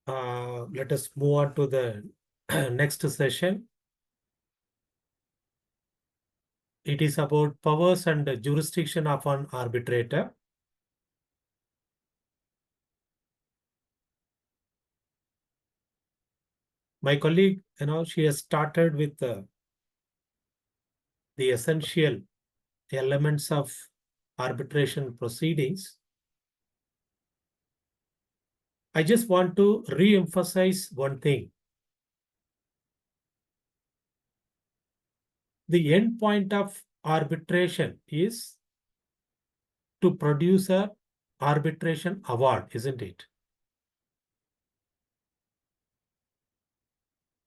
Let us move on to the next session. It is about powers and jurisdiction of an arbitrator. My colleague, she has started with the essential elements of arbitration proceedings. I just want to re-emphasize one thing. The end point of arbitration is to produce a arbitration award, isn't it?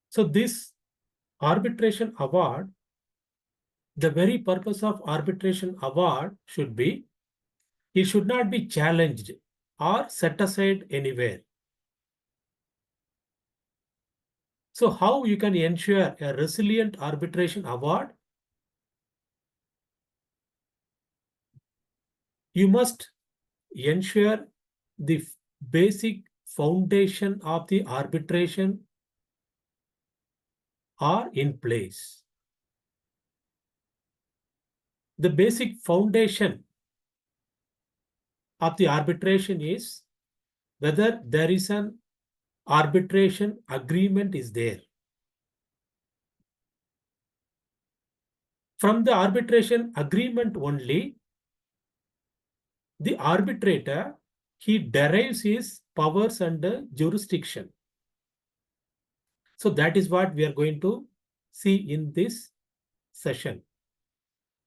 So this arbitration award, the very purpose of arbitration award should be, it should not be challenged or set aside anywhere. So how you can ensure a resilient arbitration award? You must ensure the basic foundation of the arbitration are in place. The basic foundation of the arbitration is whether there is an arbitration agreement is there. From the arbitration agreement only, the arbitrator, he derives his powers and jurisdiction. So that is what we are going to see in this session,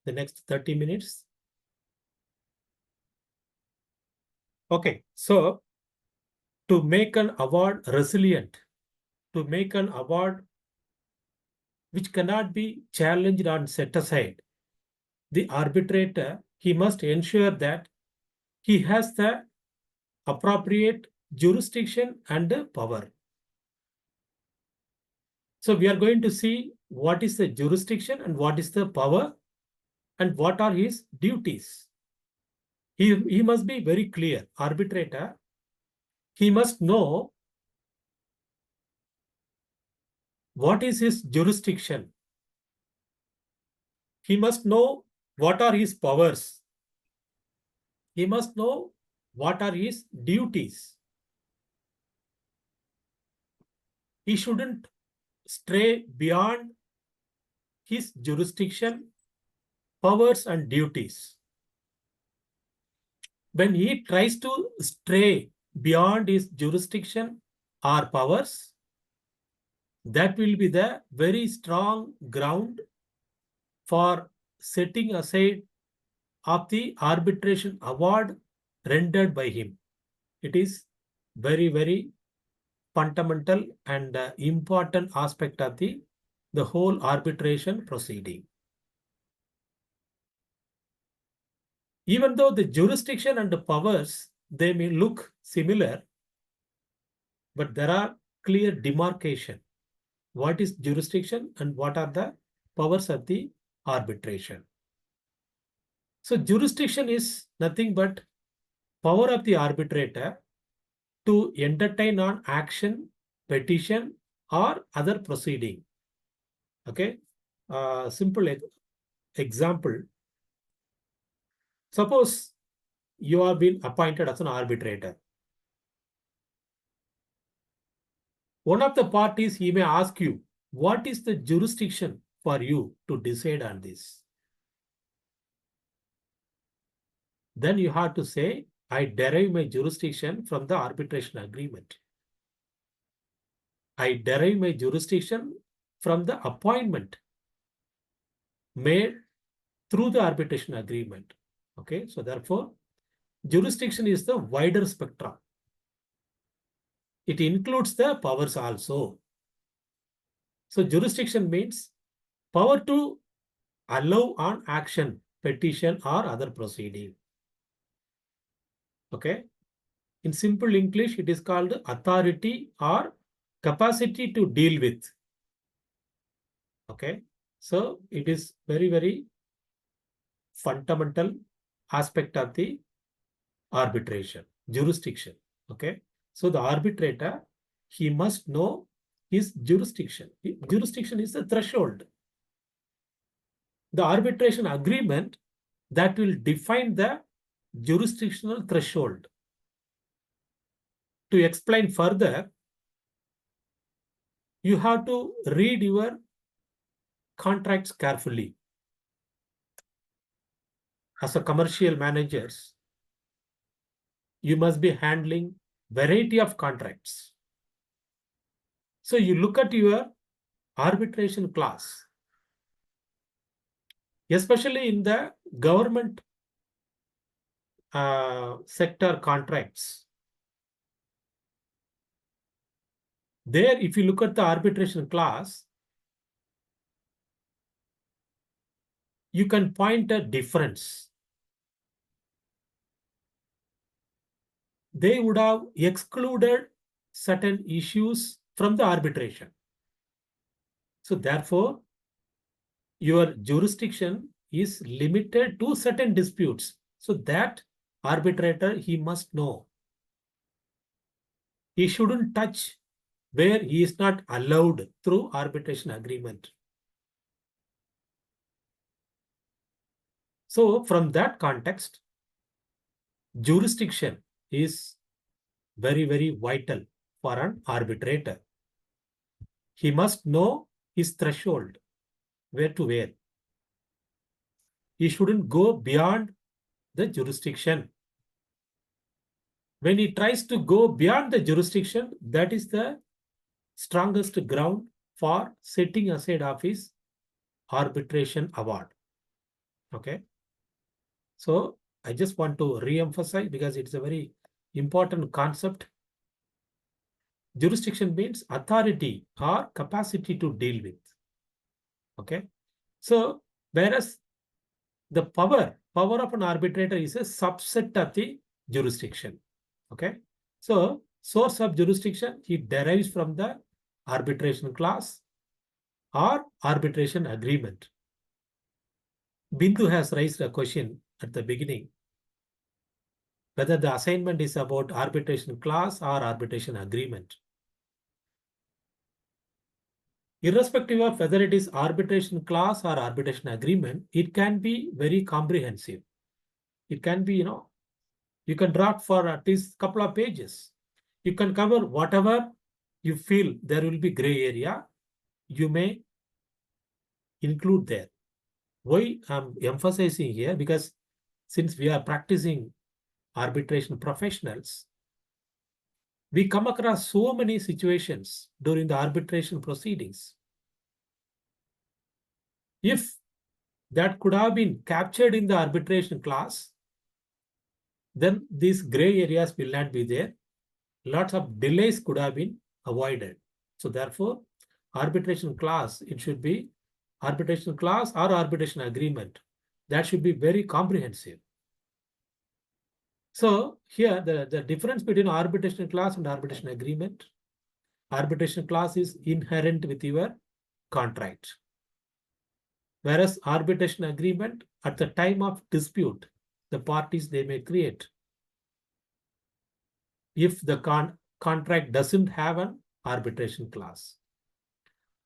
the next 30 minutes. Okay, so to make an award resilient, to make an award which cannot be challenged or set aside, the arbitrator, he must ensure that he has the appropriate jurisdiction and power. So we are going to see what is the jurisdiction and what is the power and what are his duties. He must be very clear. Arbitrator, he must know what is his jurisdiction. He must know what are his powers. He must know what are his duties. He shouldn't stray beyond his jurisdiction, powers and duties. When he tries to stray beyond his jurisdiction or powers, that will be the very strong ground for setting aside of the arbitration award rendered by him. It is very, very fundamental and important aspect of the whole arbitration proceeding. Even though the jurisdiction and the powers, they may look similar, but there are clear demarcation. What is jurisdiction and what are the powers of the arbitration? So jurisdiction is nothing but power of the arbitrator to entertain on action, petition, or other proceeding. Okay, simple example. Suppose you have been appointed as an arbitrator. One of the parties, he may ask you, what is the jurisdiction for you to decide on this? Then you have to say, I derive my jurisdiction from the arbitration agreement. I derive my jurisdiction from the appointment made through the arbitration agreement. Okay, so therefore, jurisdiction is the wider spectrum. It includes the powers also. So jurisdiction means power to allow on action, petition, or other proceeding. Okay. In simple English, it is called authority or capacity to deal with. Okay. So it is very, very fundamental aspect of the arbitration, jurisdiction. Okay. So the arbitrator, he must know his jurisdiction. Jurisdiction is the threshold. The arbitration agreement that will define the jurisdictional threshold. To explain further, you have to read your contracts carefully. As a commercial managers, you must be handling variety of contracts. So you look at your arbitration clause, especially in the government sector contracts. There, if you look at the arbitration clause, you can point a difference. They would have excluded certain issues from the arbitration. So therefore, your jurisdiction is limited to certain disputes. So that arbitrator, he must know. He shouldn't touch where he is not allowed through arbitration agreement. So from that context, jurisdiction is very, very vital for an arbitrator. He must know his threshold, where to where. He shouldn't go beyond the jurisdiction. When he tries to go beyond the jurisdiction, that is the strongest ground for setting aside of his arbitration award. Okay. So I just want to re-emphasize because it's a very important concept. Jurisdiction means authority or capacity to deal with. Okay. So whereas the power of an arbitrator is a subset of the jurisdiction. Okay. So source of jurisdiction, it derives from the arbitration clause or arbitration agreement. Bindu has raised a question at the beginning, whether the assignment is about arbitration clause or arbitration agreement. Irrespective of whether it is arbitration clause or arbitration agreement, it can be very comprehensive. It can be, you can draft for at least a couple of pages. You can cover whatever you feel there will be gray area, you may include there. Why I'm emphasizing here? Because since we are practicing arbitration professionals, we come across so many situations during the arbitration proceedings. If that could have been captured in the arbitration clause, then these gray areas will not be there. Lots of delays could have been avoided. So therefore, arbitration clause, it should be arbitration clause or arbitration agreement. That should be very comprehensive. So here, the difference between arbitration clause and arbitration agreement, arbitration clause is inherent with your contract. Whereas arbitration agreement, at the time of dispute, the parties they may create. If the contract doesn't have an arbitration clause.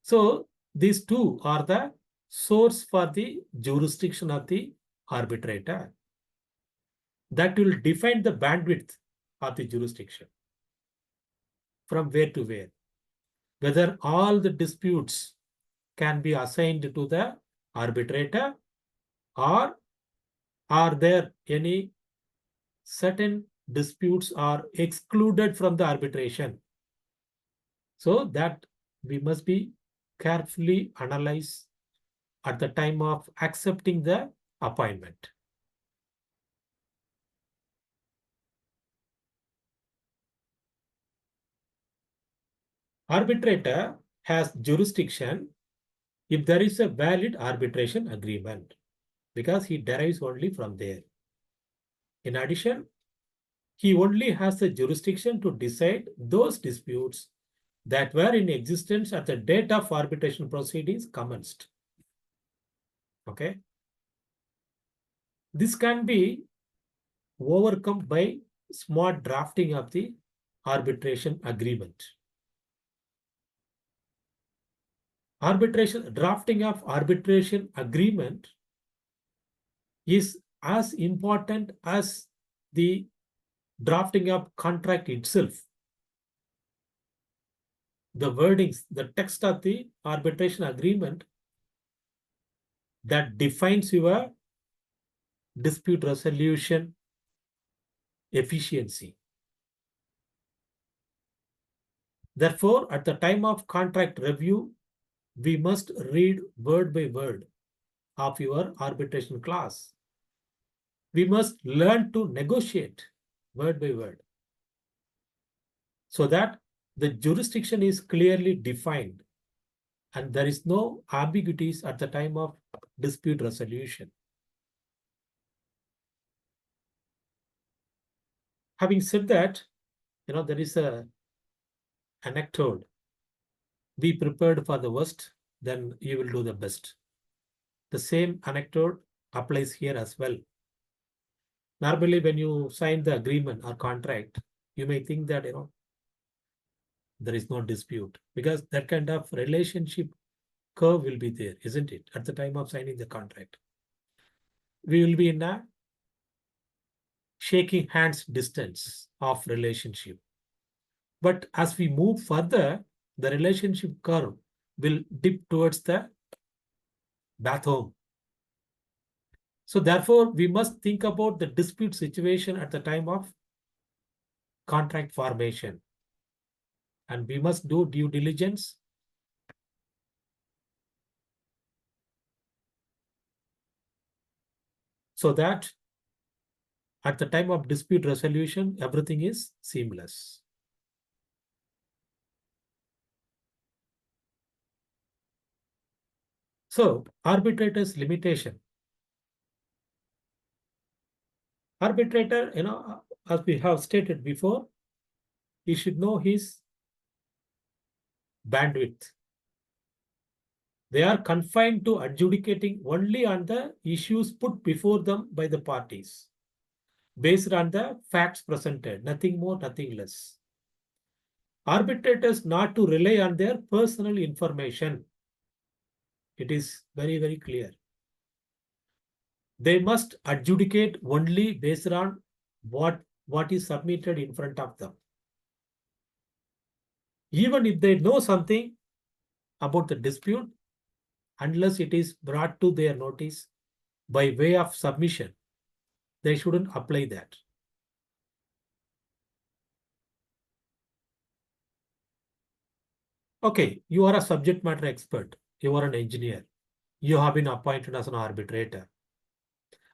So these two are the source for the jurisdiction of the arbitrator. That will define the bandwidth of the jurisdiction. From where to where. Whether all the disputes can be assigned to the arbitrator, or are there any certain disputes are excluded from the arbitration. So that we must be carefully analyze at the time of accepting the appointment. Arbitrator has jurisdiction if there is a valid arbitration agreement, because he derives only from there. In addition, he only has the jurisdiction to decide those disputes that were in existence at the date of arbitration proceedings commenced. Okay. This can be overcome by smart drafting of the arbitration agreement. Drafting of arbitration agreement is as important as the drafting of contract itself. The wordings, the text of the arbitration agreement that defines your dispute resolution efficiency. Therefore, at the time of contract review, we must read word by word of your arbitration clause. We must learn to negotiate word by word so that the jurisdiction is clearly defined and there is no ambiguities at the time of dispute resolution. Having said that, there is a anecdote. Be prepared for the worst, then you will do the best. The same anecdote applies here as well. Normally, when you sign the agreement or contract, you may think that, there is no dispute because that kind of relationship curve will be there, isn't it? At the time of signing the contract, we will be in a shaking hands distance of relationship. But as we move further, the relationship curve will dip towards the bath home. So therefore, we must think about the dispute situation at the time of contract formation. And we must do due diligence so that at the time of dispute resolution, everything is seamless. So, arbitrator's limitation. Arbitrator, as we have stated before, he should know his bandwidth. They are confined to adjudicating only on the issues put before them by the parties, based on the facts presented, nothing more, nothing less. Arbitrators not to rely on their personal information. It is very, very clear. They must adjudicate only based on what is submitted in front of them. Even if they know something about the dispute, unless it is brought to their notice by way of submission, they shouldn't apply that. Okay, you are a subject matter expert. You are an engineer. You have been appointed as an arbitrator.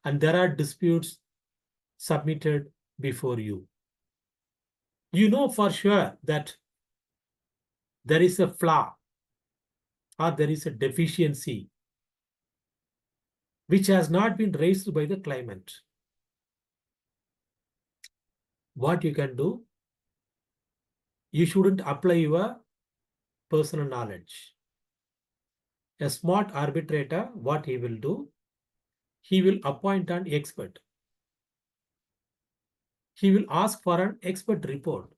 And there are disputes submitted before you. You know for sure that there is a flaw or there is a deficiency which has not been raised by the claimant. What you can do, you shouldn't apply your personal knowledge. A smart arbitrator, what he will do, he will appoint an expert. He will ask for an expert report.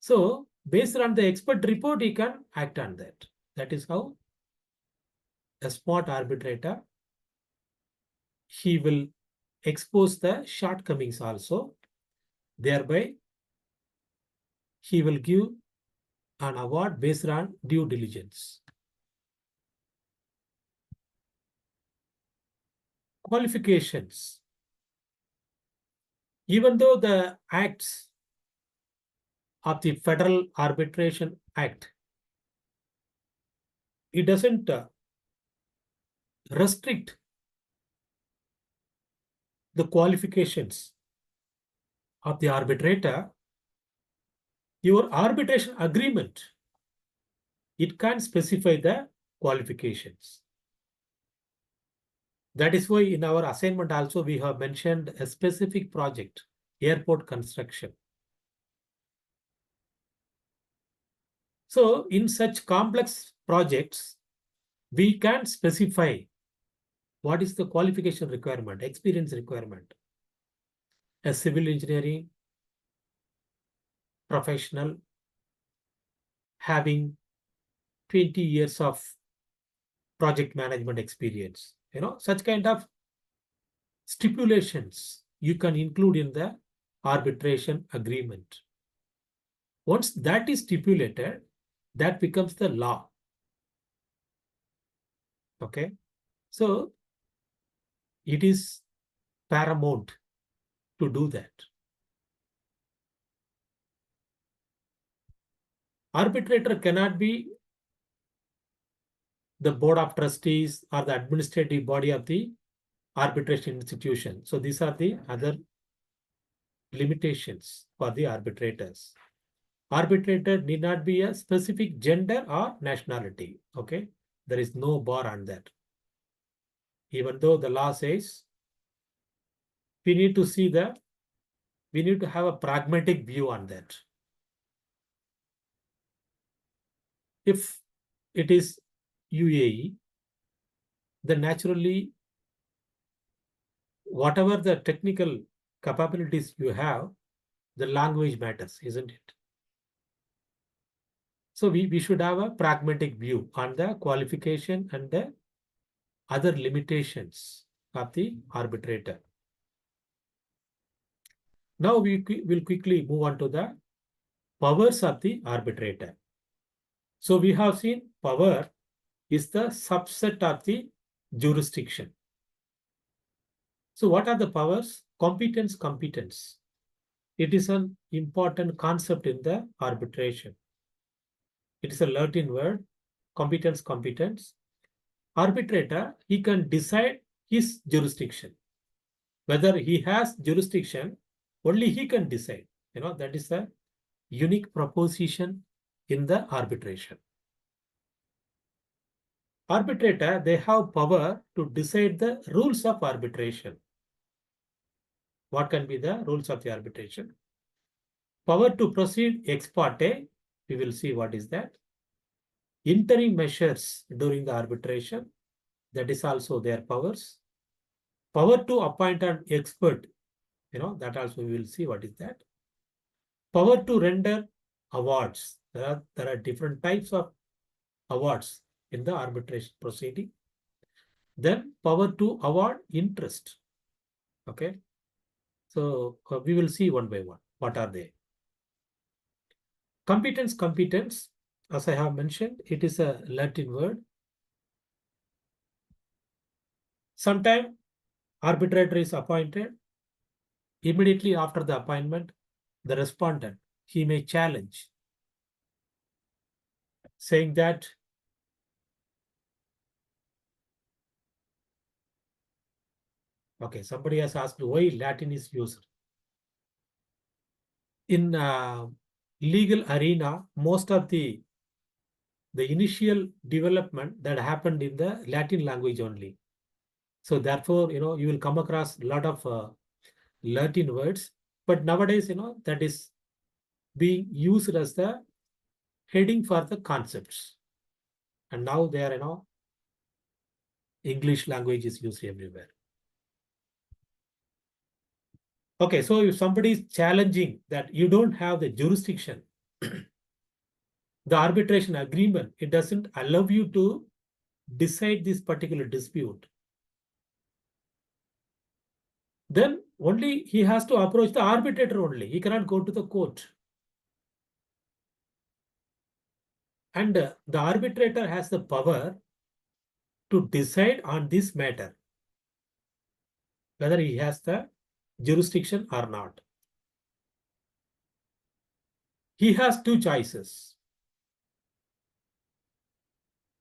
So, based on the expert report, he can act on that. That is how a smart arbitrator, he will expose the shortcomings also. Thereby, he will give an award based on due diligence. Qualifications. Even though the acts of the Federal Arbitration Act, it doesn't restrict the qualifications of the arbitrator, your arbitration agreement, it can specify the qualifications. That is why in our assignment also we have mentioned a specific project, airport construction. So in such complex projects, we can specify what is the qualification requirement, experience requirement. A civil engineering professional having 20 years of project management experience. Such kind of stipulations you can include in the arbitration agreement. Once that is stipulated, that becomes the law. Okay. So it is paramount to do that. Arbitrator cannot be the board of trustees or the administrative body of the arbitration institution. So these are the other limitations for the arbitrators. Arbitrator need not be a specific gender or nationality. Okay. There is no bar on that. Even though the law says we need to have a pragmatic view on that. If it is UAE, then naturally, whatever the technical capabilities you have, the language matters, isn't it? So we should have a pragmatic view on the qualification and the other limitations of the arbitrator. Now we will quickly move on to the powers of the arbitrator. So we have seen power is the subset of the jurisdiction. So what are the powers? Competence. It is an important concept in the arbitration. It is a Latin word, competence. Arbitrator, he can decide his jurisdiction. Whether he has jurisdiction, only he can decide. That is a unique proposition in the arbitration. Arbitrator, they have power to decide the rules of arbitration. What can be the rules of the arbitration? Power to proceed ex parte, we will see what is that. Interim measures during the arbitration, that is also their powers. Power to appoint an expert, that also we will see what is that. Power to render awards. There are different types of awards in the arbitration proceeding. Then power to award interest. Okay. So we will see one by one. What are they? Competence, as I have mentioned, it is a Latin word. Sometime arbitrator is appointed. Immediately after the appointment, the respondent, he may challenge, saying that okay, somebody has asked why Latin is used. In legal arena, most of the initial development that happened in the Latin language only. So therefore, you will come across a lot of Latin words, but nowadays, that is being used as the heading for the concepts. And now they are, English language is used everywhere. Okay, so if somebody is challenging that you don't have the jurisdiction, the arbitration agreement, it doesn't allow you to decide this particular dispute, then only he has to approach the arbitrator only. He cannot go to the court. And the arbitrator has the power to decide on this matter, whether he has the jurisdiction or not. He has two choices.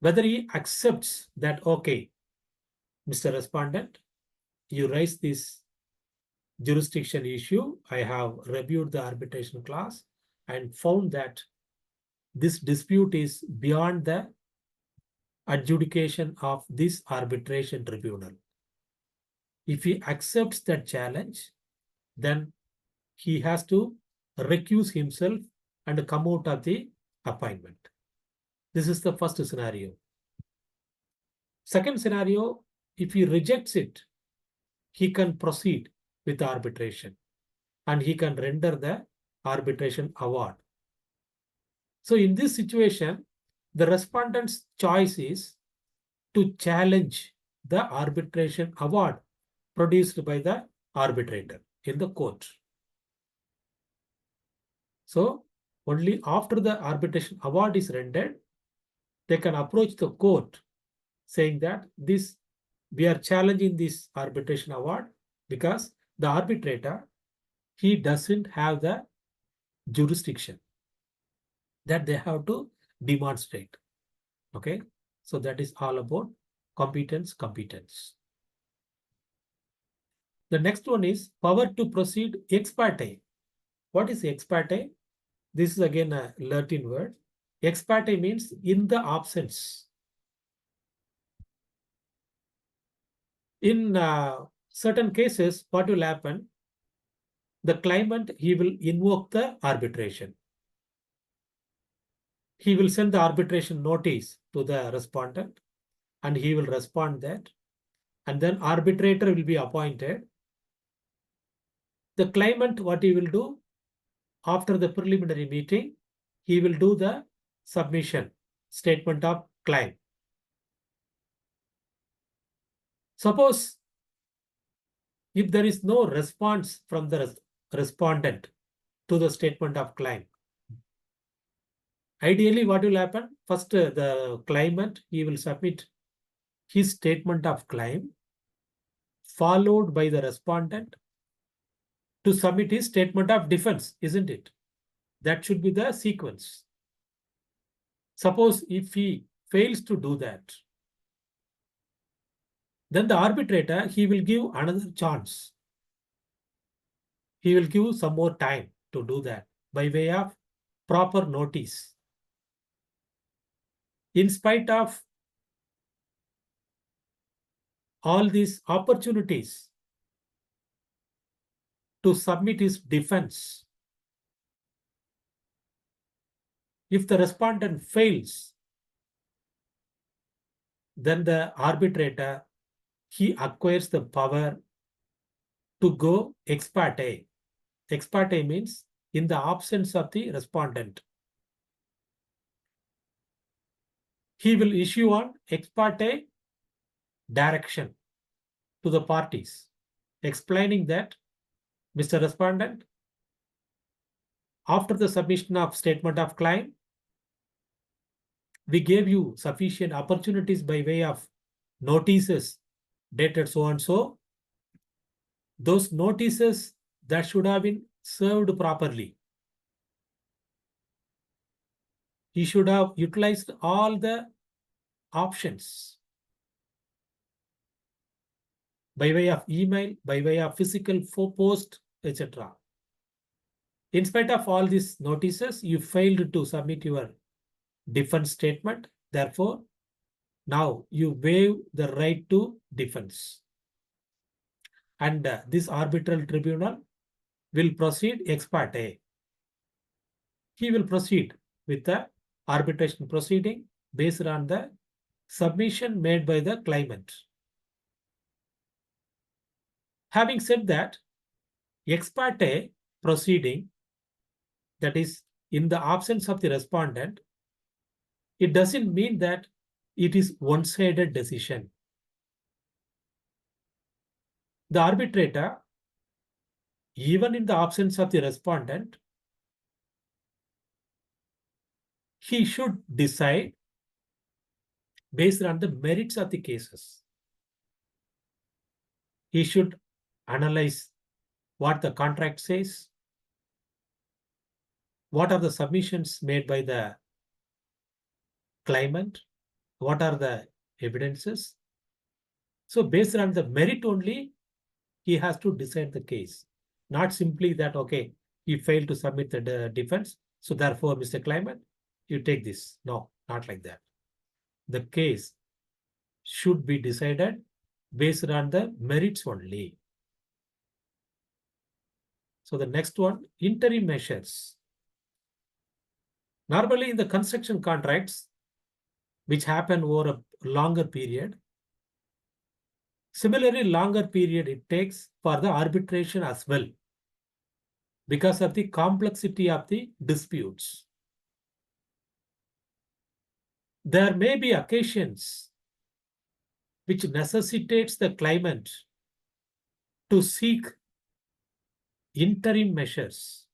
Whether he accepts that, okay, Mr. Respondent, you raise this jurisdiction issue. I have reviewed the arbitration clause and found that this dispute is beyond the adjudication of this arbitration tribunal. If he accepts that challenge, then he has to recuse himself and come out of the appointment. This is the first scenario. Second scenario, if he rejects it, he can proceed with the arbitration and he can render the arbitration award. So in this situation, the respondent's choice is to challenge the arbitration award produced by the arbitrator in the court. So only after the arbitration award is rendered, they can approach the court saying that we are challenging this arbitration award because the arbitrator, he doesn't have the jurisdiction that they have to demonstrate. Okay, so that is all about competence. The next one is power to proceed ex parte. What is ex parte? This is again a Latin word. Ex parte means in the absence. In certain cases, what will happen? The claimant, he will invoke the arbitration. He will send the arbitration notice to the respondent and he will respond that. And then arbitrator will be appointed. The claimant, what he will do? After the preliminary meeting, he will do the submission, statement of claim. Suppose if there is no response from the respondent to the statement of claim, ideally what will happen? First, the claimant, he will submit his statement of claim, followed by the respondent to submit his statement of defense, isn't it? That should be the sequence. Suppose if he fails to do that, then the arbitrator, he will give another chance. He will give some more time to do that by way of proper notice. In spite of all these opportunities to submit his defense, if the respondent fails, then the arbitrator, he acquires the power to go ex parte. Ex parte means in the absence of the respondent. He will issue an ex parte direction to the parties, explaining that, Mr. Respondent, after the submission of statement of claim, we gave you sufficient opportunities by way of notices dated so and so. Those notices that should have been served properly. He should have utilized all the options by way of email, by way of physical post, etc. In spite of all these notices, you failed to submit your defense statement. Therefore, now you waive the right to defense. And this arbitral tribunal will proceed ex parte. He will proceed with the arbitration proceeding based on the submission made by the claimant. Having said that, ex parte proceeding, that is in the absence of the respondent, it doesn't mean that it is one-sided decision. The arbitrator, even in the absence of the respondent, he should decide based on the merits of the cases. He should analyze what the contract says, what are the submissions made by the claimant, what are the evidences. So based on the merit only, he has to decide the case. Not simply that, okay, he failed to submit the defense, so therefore, Mr. Claimant, you take this. No, not like that. The case should be decided based on the merits only. So the next one, interim measures. Normally in the construction contracts, which happen over a longer period, similarly longer period it takes for the arbitration as well, because of the complexity of the disputes. There may be occasions which necessitates the claimant to seek interim measures.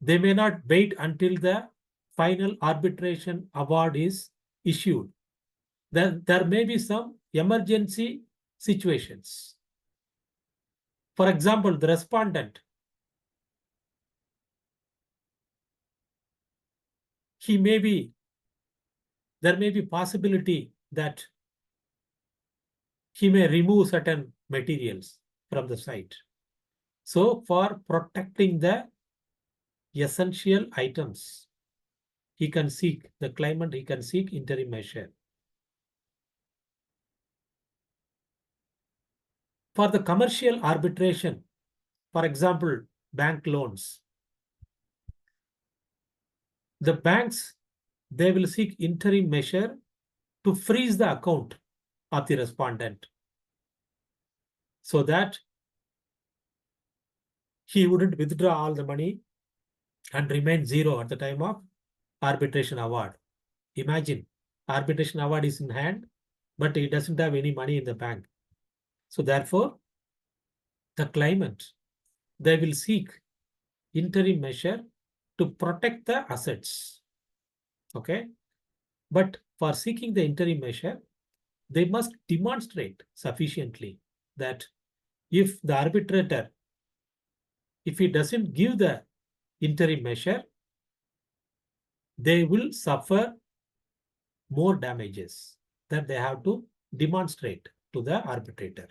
They may not wait until the final arbitration award is issued. Then there may be some emergency situations. For example, the respondent, there may be possibility that he may remove certain materials from the site. So for protecting the essential items, the claimant can seek interim measure. For the commercial arbitration, for example, bank loans, the banks, they will seek interim measure to freeze the account of the respondent so that he wouldn't withdraw all the money and remain zero at the time of arbitration award. Imagine, arbitration award is in hand, but he doesn't have any money in the bank. So therefore, the claimant, they will seek interim measure to protect the assets. Okay. But for seeking the interim measure, they must demonstrate sufficiently that if the arbitrator, if he doesn't give the interim measure, they will suffer more damages that they have to demonstrate to the arbitrator.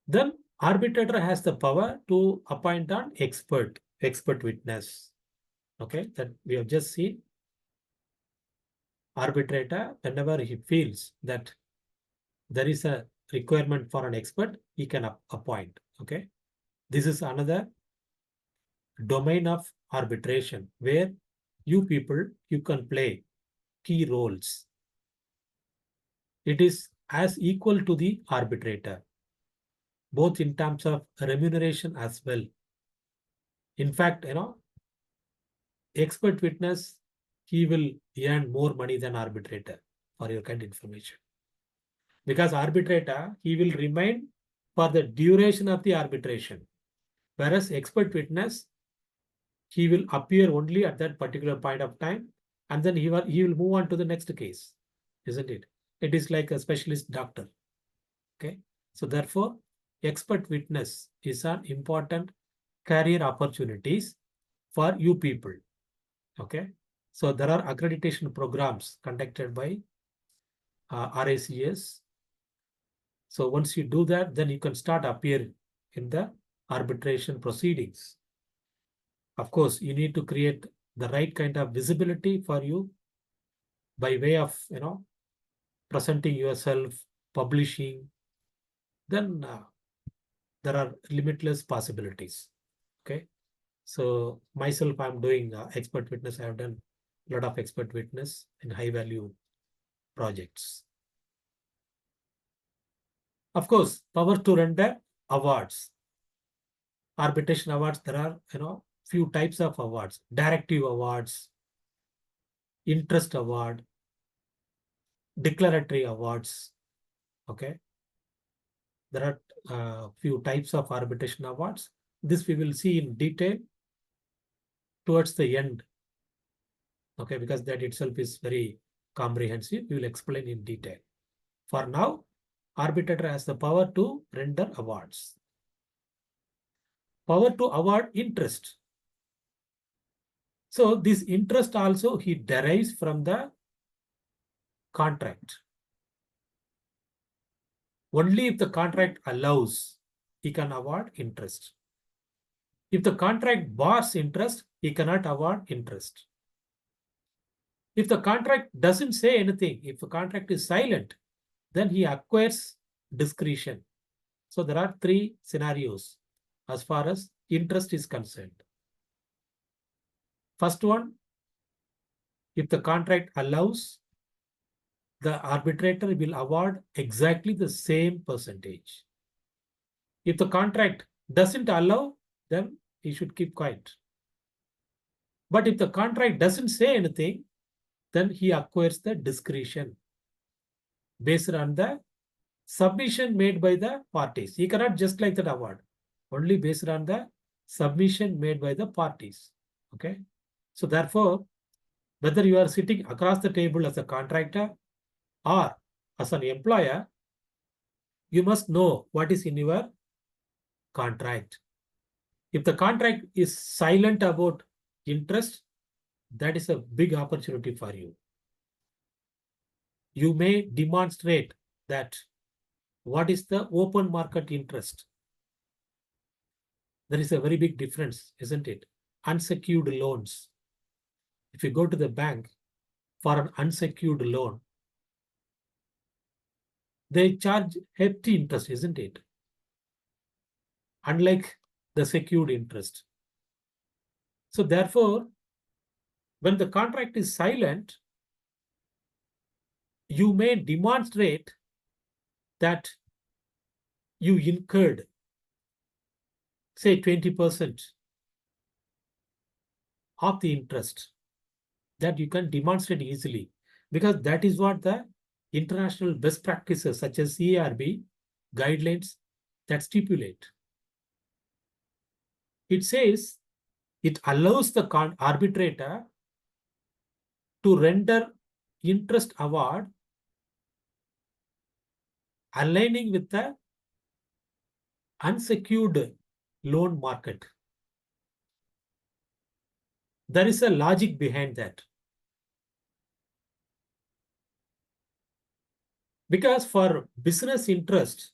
Then arbitrator has the power to appoint an expert witness. Okay, that we have just seen. Arbitrator, whenever he feels that there is a requirement for an expert, he can appoint. Okay, this is another domain of arbitration where you people, you can play key roles. It is as equal to the arbitrator, both in terms of remuneration as well. In fact, expert witness, he will earn more money than arbitrator, for your kind information. Because arbitrator, he will remain for the duration of the arbitration. Whereas expert witness, he will appear only at that particular point of time, and then he will move on to the next case, isn't it? It is like a specialist doctor. Okay. So therefore, expert witness is an important career opportunities for you people. Okay. So there are accreditation programs conducted by RACS. So once you do that, then you can start appearing in the arbitration proceedings. Of course, you need to create the right kind of visibility for you by way of, presenting yourself, publishing. Then there are limitless possibilities. Okay. So myself, I'm doing expert witness. I have done a lot of expert witness in high value projects. Of course, power to render awards. Arbitration awards, there are, few types of awards. Directive awards, interest award, declaratory awards. Okay. There are few types of arbitration awards. This we will see in detail towards the end. Okay, because that itself is very comprehensive. We will explain in detail. For now, arbitrator has the power to render awards. Power to award interest. So this interest also he derives from the contract. Only if the contract allows, he can award interest. If the contract bars interest, he cannot award interest. If the contract doesn't say anything, if the contract is silent, then he acquires discretion. So there are three scenarios as far as interest is concerned. First one, if the contract allows, the arbitrator will award exactly the same percentage. If the contract doesn't allow, then he should keep quiet. But if the contract doesn't say anything, then he acquires the discretion based on the submission made by the parties. He cannot just like that award, only based on the submission made by the parties. Okay. So therefore, whether you are sitting across the table as a contractor or as an employer, you must know what is in your contract. If the contract is silent about interest, that is a big opportunity for you. You may demonstrate that what is the open market interest. There is a very big difference, isn't it? Unsecured loans. If you go to the bank for an unsecured loan, they charge hefty interest, isn't it? Unlike the secured interest. So therefore, when the contract is silent, you may demonstrate that you incurred, say, 20% of the interest. That you can demonstrate easily, because that is what the international best practices such as CARB guidelines that stipulate. It says it allows the arbitrator to render interest award aligning with the unsecured loan market. There is a logic behind that. Because for business interest,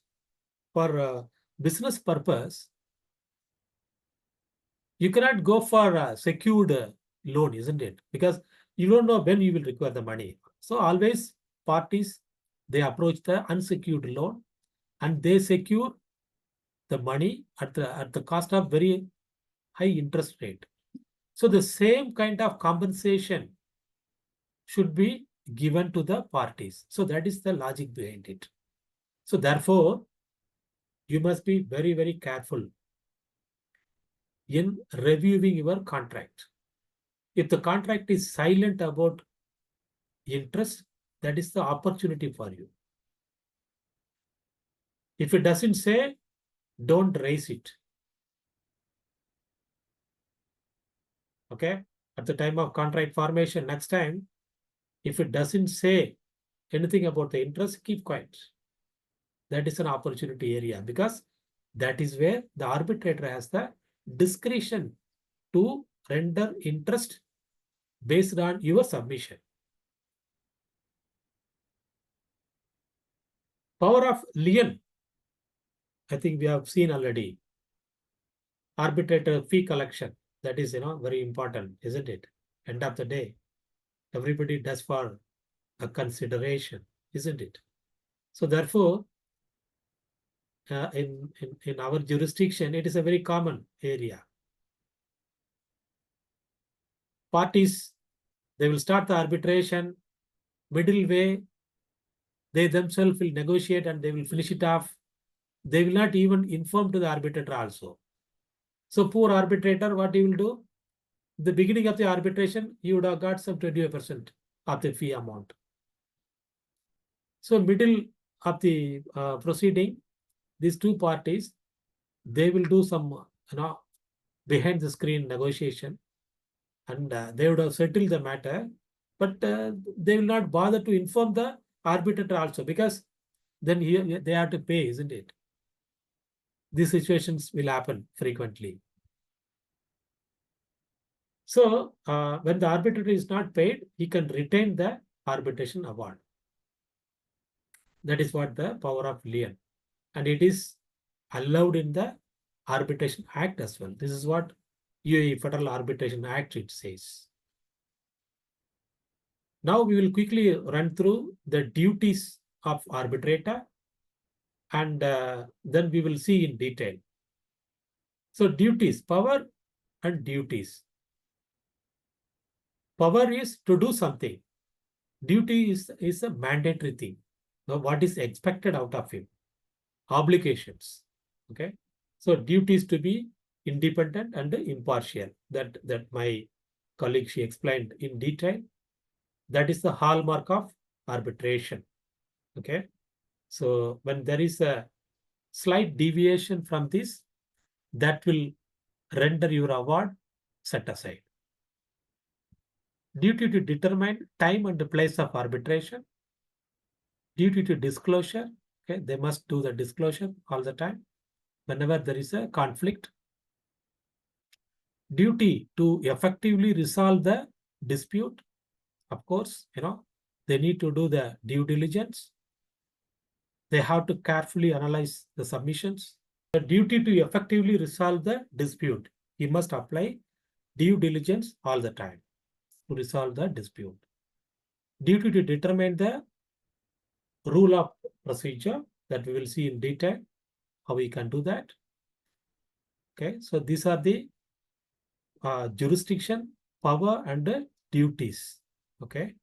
for business purpose, you cannot go for a secured loan, isn't it? Because you don't know when you will require the money. So always parties, they approach the unsecured loan and they secure the money at the cost of very high interest rate. So the same kind of compensation should be given to the parties. So that is the logic behind it. So therefore, you must be very, very careful in reviewing your contract. If the contract is silent about interest, that is the opportunity for you. If it doesn't say, don't raise it. Okay? At the time of contract formation, next time, if it doesn't say anything about the interest, keep quiet. That is an opportunity area, because that is where the arbitrator has the discretion to render interest based on your submission. Power of lien, I think we have seen already. Arbitrator fee collection, that is, very important, isn't it? End of the day, everybody does for a consideration, isn't it? So therefore, in our jurisdiction, it is a very common area. Parties, they will start the arbitration, middle way, they themselves will negotiate and they will finish it off. They will not even inform to the arbitrator also. So poor arbitrator, what he will do? The beginning of the arbitration, you would have got some 25% of the fee amount. So middle of the proceeding, these two parties, they will do some behind the screen negotiation, and they would have settled the matter, but they will not bother to inform the arbitrator also, because then here they have to pay, isn't it? These situations will happen frequently. So when the arbitrator is not paid, he can retain the arbitration award. That is what the power of lien. And it is allowed in the Arbitration Act as well. This is what UAE Federal Arbitration Act it says. Now we will quickly run through the duties of arbitrator, and then we will see in detail. So duties, power and duties. Power is to do something. Duty is a mandatory thing. Now, what is expected out of him? Obligations. Okay. So duties to be independent and impartial. That my colleague, she explained in detail. That is the hallmark of arbitration. Okay. So when there is a slight deviation from this, that will render your award set aside. Duty to determine time and the place of arbitration. Duty to disclosure. Okay, they must do the disclosure all the time whenever there is a conflict. Duty to effectively resolve the dispute. Of course, they need to do the due diligence. They have to carefully analyze the submissions. The duty to effectively resolve the dispute. He must apply due diligence all the time to resolve the dispute. Duty to determine the rule of procedure, that we will see in detail how we can do that. Okay, so these are the jurisdiction, power, and duties. Okay.